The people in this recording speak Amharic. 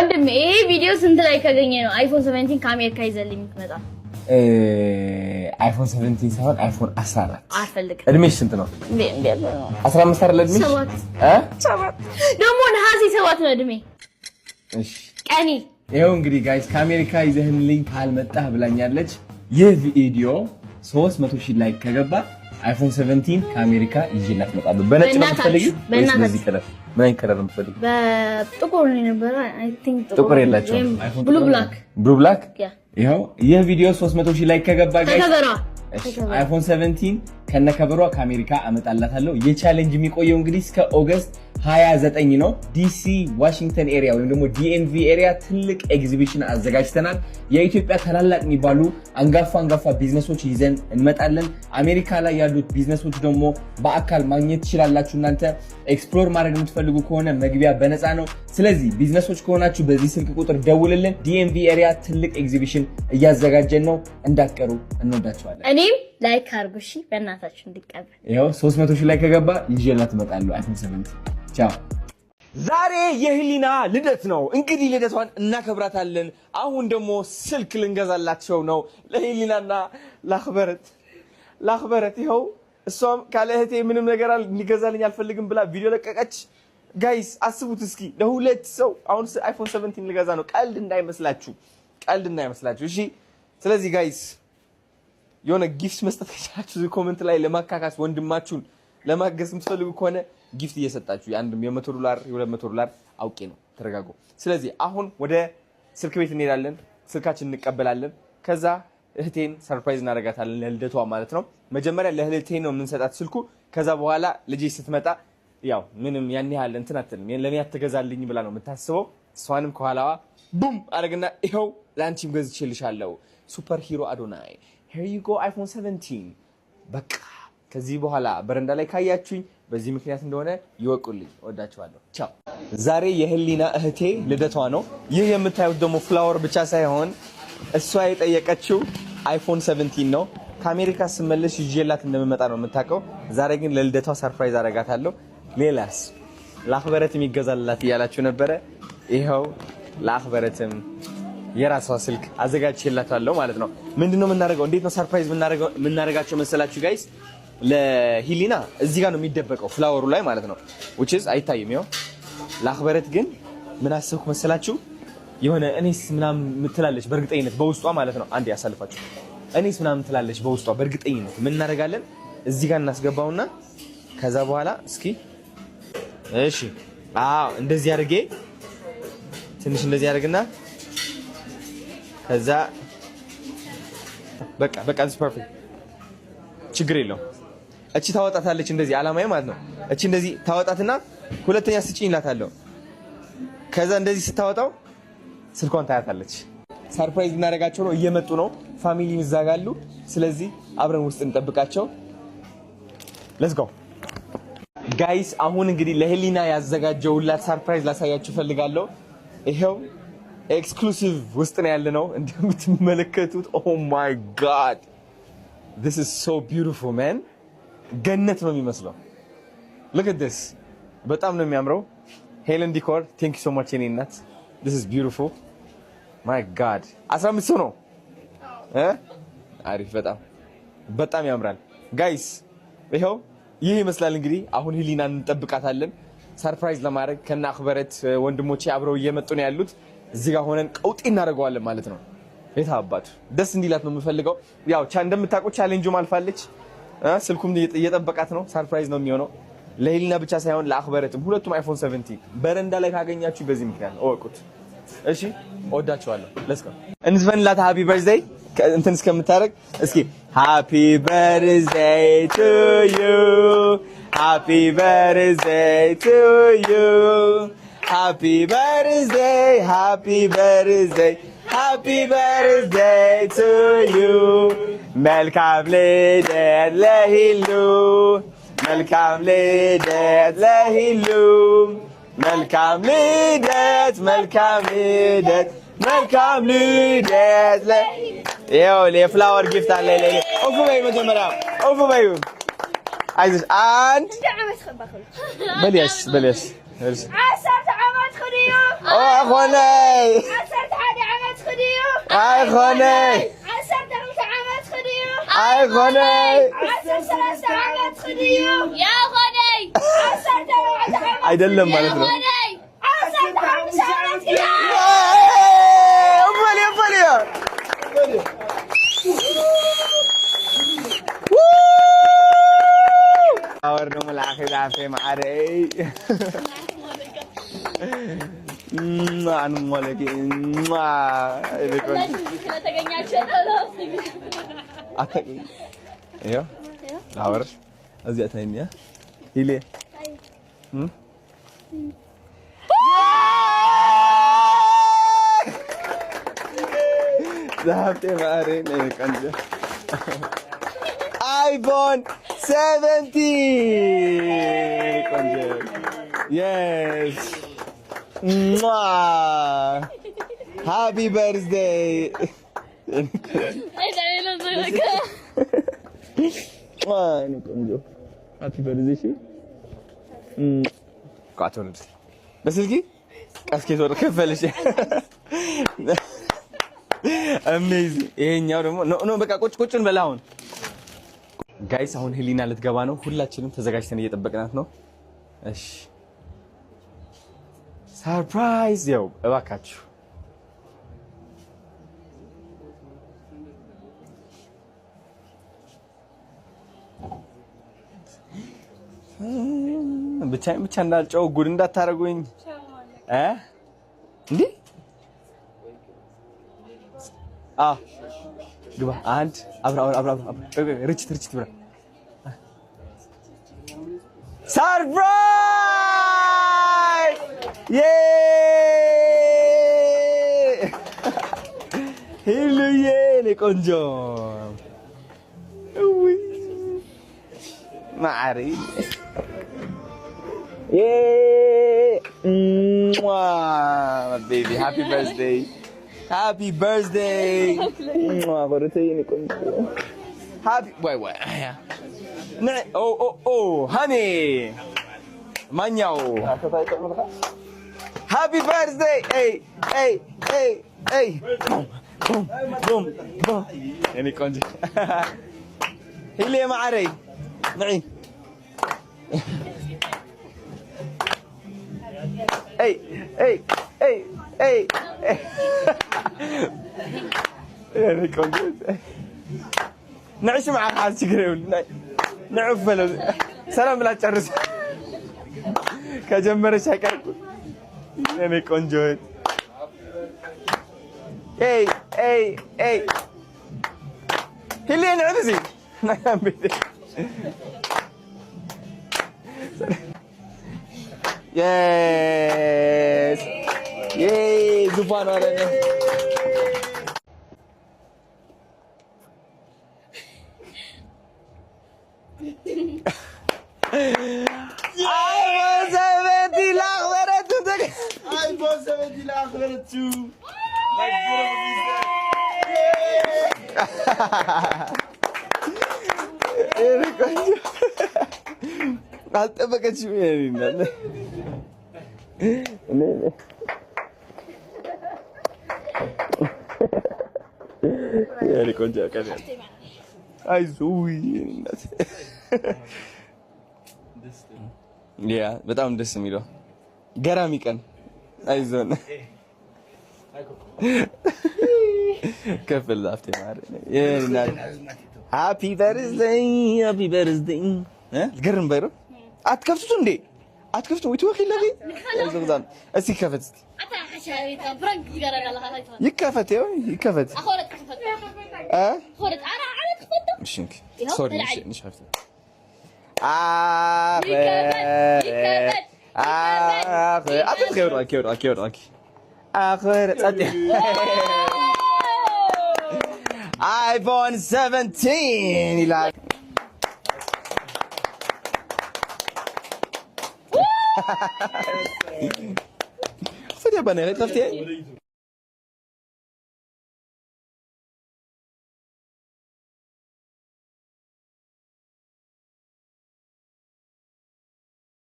ወንድሜ ይሄ ቪዲዮ ስንት ላይ ካገኘ ነው አይፎን 17 ከአሜሪካ ይዘልኝ የምትመጣ? አይፎን 17 ሳይሆን አይፎን 14 አልፈልግም። እድሜሽ ስንት ነው? 15 አይደል እድሜሽ? 7 ደግሞ ነሐሴ 7 ነው እድሜ። እሺ ቀኒ ይሄው እንግዲህ ጋይስ ከአሜሪካ ይዘህልኝ ካልመጣህ ብላኛለች። ይህ ቪዲዮ 300,000 ላይክ ከገባ አይፎን 17 ከአሜሪካ ይዤላት እመጣለሁ። በነጭ ነው የምትፈልጊው? በዚህ ከለር ምን አይነት ከለር ነው የምትፈልጊው? በጥቁር ነው ነበር። አይ ቲንክ ጥቁር የላቸውም። ብሉ ብላክ ይሄው ይህ ቪዲዮ 300,000 ላይክ ከገባ ጋይስ አይፎን 17 ከነከበሯ ከአሜሪካ አመጣላታለሁ። የቻሌንጅ የሚቆየው እንግዲህ እስከ ኦገስት 29 ነው። ዲሲ ዋሽንግተን ኤሪያ ወይም ደግሞ ዲኤምቪ ኤሪያ ትልቅ ኤግዚቢሽን አዘጋጅተናል። የኢትዮጵያ ታላላቅ የሚባሉ አንጋፋ ቢዝነሶች ይዘን እንመጣለን። አሜሪካ ላይ ያሉት ቢዝነሶች ደግሞ በአካል ማግኘት ትችላላችሁ። እናንተ ኤክስፕሎር ማድረግ የምትፈልጉ ከሆነ መግቢያ በነፃ ነው። ስለዚህ ቢዝነሶች ከሆናችሁ በዚህ ስልክ ቁጥር ደውልልን። ዲኤምቪ ኤሪያ ትልቅ ኤግዚቢሽን እያዘጋጀን ነው። እንዳትቀሩ። እንወዳችኋለን። እኔም ላይክ አድርጉ እሺ፣ በእናታችሁ እንዲቀበል። ይሄው 300,000 ላይ ከገባ ይዤላት እመጣለሁ አይፎን 17። ቻው። ዛሬ የህሊና ልደት ነው። እንግዲህ ልደቷን እናከብራታለን። አሁን ደግሞ ስልክ ልንገዛላቸው ነው ለህሊናና ላክበረት። ይኸው እሷም ካለ እህቴ ምንም ነገር እንዲገዛልኝ አልፈልግም ብላ ቪዲዮ ለቀቀች። ጋይስ አስቡት እስኪ ለሁለት ሰው አሁን አይፎን 17 ልገዛ ነው። ቀልድ እንዳይመስላችሁ እሺ። ስለዚህ ጋይስ የሆነ ጊፍት መስጠት ከቻላችሁ ኮሜንት ላይ ለማካካስ ወንድማችሁን ለማገዝ የምትፈልጉ ከሆነ ጊፍት እየሰጣችሁ የአንድም $100 $200 አውቄ ነው። ተረጋጉ። ስለዚህ አሁን ወደ ስልክ ቤት እንሄዳለን። ስልካችን እንቀበላለን። ከዛ እህቴን ሰርፕራይዝ እናደርጋታለን ለልደቷ ማለት ነው። መጀመሪያ ለእህቴ ነው የምንሰጣት ስልኩ። ከዛ በኋላ ልጄ ስትመጣ ያው ምንም ያን ያህል እንትን አትልም። ለኔ አትገዛልኝ ብላ ነው የምታስበው። እሷንም ከኋላዋ ቡም አድርግና ይኸው ለአንቺም ገዝቼልሻለሁ ሱፐር ሂሮ አዶናይ here you go iPhone 17 በቃ ከዚህ በኋላ በረንዳ ላይ ካያችሁኝ በዚህ ምክንያት እንደሆነ ይወቁልኝ። ወዳችኋለሁ። ቻው። ዛሬ የህሊና እህቴ ልደቷ ነው። ይህ የምታዩት ደግሞ ፍላወር ብቻ ሳይሆን እሷ የጠየቀችው አይፎን 17 ነው። ከአሜሪካ ስመለስ ይዤላት እንደምመጣ ነው የምታውቀው። ዛሬ ግን ለልደቷ ሰርፕራይዝ አደርጋታለሁ። ሌላስ ላክበረት የሚገዛላት እያላችሁ ነበረ። ይኸው ላክበረትም የራሷ ስልክ አዘጋጅቼላታለሁ ማለት ነው። ምንድነው የምናደርገው? እንዴት ነው ሰርፕራይዝ የምናደርጋቸው መሰላችሁ ጋይስ? ለሂሊና እዚህ ጋር ነው የሚደበቀው ፍላወሩ ላይ ማለት ነው። which is አይታይም። ይኸው ላክበረት ግን ምን አሰብኩ መሰላችሁ? የሆነ እኔስ ምናምን ምትላለች በእርግጠኝነት በውስጧ ማለት ነው። አንዴ ያሳልፋችሁ። እኔስ ምናምን ትላለች በውስጧ በእርግጠኝነት። ምን እናደርጋለን? እዚህ ጋር እናስገባውና ከዛ በኋላ እስኪ እሺ፣ እንደዚህ አድርጌ ትንሽ እንደዚህ አድርግና ከዛ በቃ this perfect ችግር የለውም። እቺ ታወጣታለች እንደዚህ አላማዬ ማለት ነው። እቺ እንደዚህ ታወጣትና ሁለተኛ ስጪኝ እላታለሁ። ከዛ እንደዚህ ስታወጣው ስልኳን ታያታለች። ሰርፕራይዝ እናደርጋቸው ነው። እየመጡ ነው። ፋሚሊ ይዛጋሉ። ስለዚህ አብረን ውስጥ እንጠብቃቸው። ሌትስ ጎ ጋይስ። አሁን እንግዲህ ለሄሊና ያዘጋጀውላት ሰርፕራይዝ ላሳያችሁ ፈልጋለሁ። ይሄው ኤክስክሉሲቭ ውስጥ ነው ያለነው እንደምትመለከቱት። ኦ ማይ ጋድ this is so beautiful man። ገነት ነው የሚመስለው። look at this በጣም ነው የሚያምረው። ሄለን ዲኮር thank you so much የኔ እናት። this is beautiful my god 15 ሰው ነው አሪፍ። በጣም ያምራል ጋይስ። ይሄው ይህ ይመስላል እንግዲህ። አሁን ሂሊናን እንጠብቃታለን ሰርፕራይዝ ለማድረግ። ከና አክበረት ወንድሞቼ አብረው እየመጡ ነው ያሉት። እዚህ ጋር ሆነን ቀውጤ እናደርገዋለን ማለት ነው። የታባቱ ደስ እንዲላት ነው የምፈልገው። ያው እንደምታውቁት ቻሌንጁም አልፋለች። ስልኩም እየጠበቃት ነው። ሰርፕራይዝ ነው የሚሆነው ለሄሊና ብቻ ሳይሆን ለአክበረትም። ሁለቱም አይፎን 17 በረንዳ ላይ ካገኛችሁ በዚህ ምክንያት እወቁት። እሺ ወዳችኋለሁ። ሌትስ ጎ እንዝፈንላት ሃፒ በርዝዴይ እንትን እስከምታረግ እስኪ ሃፒ በርዝዴይ ቱ ዩ ሃፒ በርዝዴይ ቱ ዩ ሃፒ በርዝዴይ ሃፒ በርዝዴይ ሃፒ በርዝዴይ ቱ ዩ መልካም ልደት ለሂሉ መልካም ልደት ለሂሉ መልካም ልደት መልካም ልደት መልካም ልደት ይኸው የፍላወር ጊፍት አለ። ኦፍ በይ መጀመሪያ ኦፍ በይ። አይዞሽ አንድ በልያስ 10 ዓመት ኸዲዩ አኾነ عسرت حادي عمت خديو اي خوني عسرت خمس عمت خديو اي خوني عسرت ثلاث عمت خديو يا خوني عسرت أربعة عمت አይደለም يا ማለት ነው خوني عسرت خمس عمت خديو امال يا فليا اورنا ملاخذ عافيه معري عن مالك ما يبكون اتقي ايوه لاور ازيتني يا هيلي ذهبت معري كنجه iPhone 17 yes happy birthday happy birthday شي قاعدون بس الكي اسكي تور كفلش amazing ይሄኛው ደግሞ ኖ በቃ ቁጭን በላውን ጋይስ አሁን ሄሊና ልትገባ ነው ሁላችንም ተዘጋጅተን እየጠበቅናት ነው እሺ ሰርፕራይዝ ያው እባካችሁ ብቻ እንዳልጨው ጉድ እንዳታረጉኝ እንዴ ግባ አንድ አብራ ርችት ብራ ሰርፕራይዝ ሄሉዬ ቆንጆ ማሪ baby happy birthday happy birthday غرتيني كنت happy wait oh honey manyaw happy birthday hey boom يعني كنت هلي معري معي hey يعني كنت نعيش مع حاس تقريبا نعفل سلام لا تشرس كجمر شكر يعني كنت hey هلي نعرسي نعم بيدي yes yay زفان ورانا iPhone 17 الأخيرة አልጠበቀችም ይሄን ያሪ ቆንጆ ቀን አይዞይ እናት ያ በጣም ደስ የሚለው ገራሚ ቀን አይዞን ከፍል ላፍቴ ማለት ነው ሃፒ በርዝዴይ ገርም ባይሮ አትከፍቱት እንዴ አትከፍቱ ወይ ተወኺ ለዲ ዘግዛን እስቲ ከፈት እስቲ አታ ሐሻሪ ፍራንክ ይገራል ይከፈት ይከፈት አخرت ከፈት خرت انا على تخفت مشينك سوري مش عرفت أخير صدق iPhone 17 ይላል فدي بنا غير